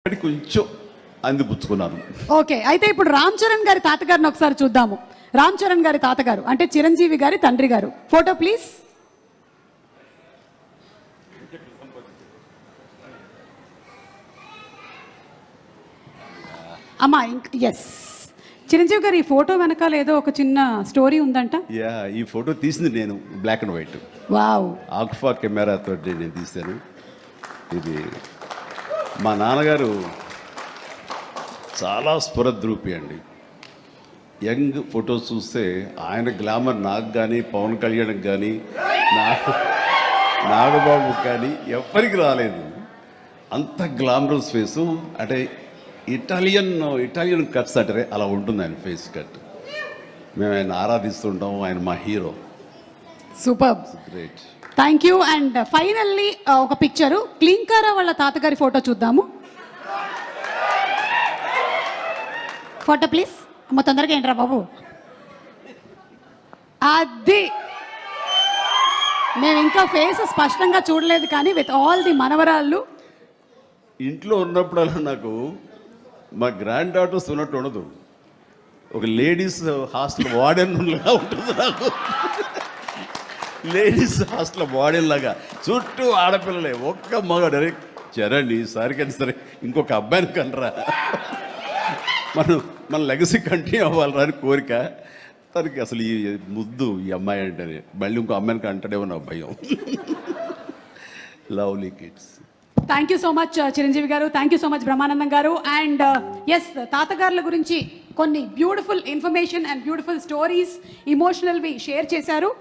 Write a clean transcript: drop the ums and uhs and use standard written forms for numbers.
కొంచెం అందిపుచ్చుకున్నాను. ఓకే, అయితే ఇప్పుడు రామ్ చరణ్ గారి తాతగారిని ఒకసారి చూద్దాము. రామ్ చరణ్ గారి తాతగారు అంటే చిరంజీవి గారి తండ్రి గారు. Photo please. అమ్మా ఎస్, చిరంజీవి గారు ఈ ఫోటో వెనకాల ఏదో ఒక చిన్న స్టోరీ ఉందంట. యా, ఈ ఫోటో తీసింది నేను black and white. Wow. Alpha కెమెరాతో నేను తీశాను. ఇది మా నాన్నగారు చాలా స్ఫురద్రూపి అండి. యంగ్ ఫొటోస్ చూస్తే ఆయన గ్లామర్ నాకు కానీ, పవన్ కళ్యాణ్కి కానీ, నాగబాబుకి కానీ ఎవ్వరికి రాలేదు. అంత గ్లామరస్ ఫేసు. అంటే ఇటాలియన్ కట్స్ అంటారే అలా ఉంటుంది ఆయన ఫేస్ కట్. మేము ఆయన ఆరాధిస్తుంటాం. ఆయన మా hero. Super, great. Thank you. And finally ఒక పిక్చరు క్లీంకారా వాళ్ళ తాతగారి ఫోటో చూద్దాము. Photo please. అమ్మ తొందరగా ఏంట్రా బాబు. అది మేము ఇంకా ఫేస్ స్పష్టంగా చూడలేదు కానీ విత్ ఆల్ ది మనవరాళ్ళు ఇంట్లో ఉన్నప్పుడల్లా నాకు మా గ్రాండ్ డాటర్స్ ఉన్నట్టు ఉండదు. ఒక లేడీస్ హాస్టల్ వార్డెన్లా ఉంటుంది నాకు. లేడీస్ హాస్టల్ వార్డెన్ లాగా చుట్టూ ఆడపిల్లలే, ఒక్క మగాడు. అరే చరణ్ ఈసారి కానీ సరే ఇంకొక అబ్బాయిని కనరా, మన లెగసీ కంటిన్యూ అవ్వాలరా అని కోరిక. తనకి అసలు ఈ ముద్దు ఈ అమ్మాయి అంటేనే మళ్ళీ ఇంకో అమ్మాయిని అంటాడేమో నా భయం. Lovely kids. Thank you so much Chiranjeevi garu. Thank you so much Brahmanandam garu. And yes, తాతగారుల గురించి కొన్ని beautiful information and beautiful stories, ఇమోషనల్వి షేర్ చేశారు.